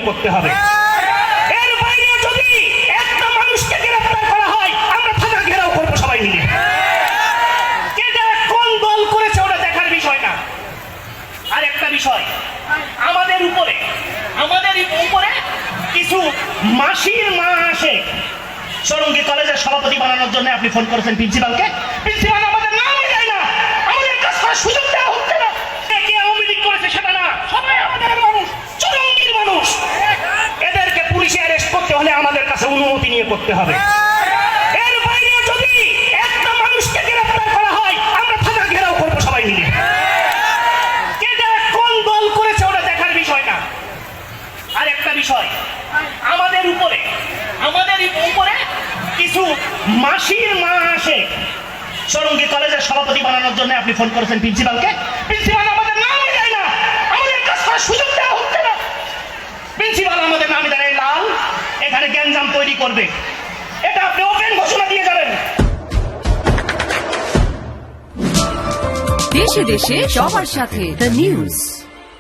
করতে হবে। এর বাইরে যদি একটা মানুষকে গ্রেফতার করা হয় আমরা থানা ঘেরাও করবো সবাই মিলে। এটা কোন দল করেছে ওটা দেখার বিষয় না। আর একটা বিষয়, আমাদের উপরে কিছু মাসির মা আসে সরঙ্গী কলেজের সভাপতি বানানোর জন্য। আপনি ফোন করেছেন প্রিন্সিপালকে, প্রিন্সিপাল আমাদের নামই দেয় না, আমাদের কাজ করার সুযোগ দেওয়া হচ্ছে না। কে আওয়ামী লীগ করেছে সেটা না, সবাই আমাদের মানুষ, সরঙ্গীর মানুষ। এদেরকে পুলিশে অ্যারেস্ট করতে হলে আমাদের কাছে অনুমতি নিয়ে করতে হবে। এর বাইরে যদি একটা মানুষকে গ্রেফতার করা হয় আমরা থানা ঘেরাও করবো সবাই মিলে। এটা কোন দল করেছে ওটা দেখার বিষয় না। আর একটা বিষয়, আমাদের উপরে কিছু মাসির মা আসে সরঙ্গী কলেজের সভাপতি বানানোর জন্য। আপনি ফোন করেছেন প্রিন্সিপালকে, প্রিন্সিপাল আমাদের নামই দেয় না, আমাদের কাজ করার সুযোগ দেওয়া হচ্ছে না। প্রিন্সিপাল আমাদের নামই দেয় না, লাল এখানে গ্যাঞ্জাম তৈরি করবে, এটা আপনি ওপেন ঘোষণা দিয়ে যাবেন। দেশে দেশে সবার সাথে দ্য নিউজ।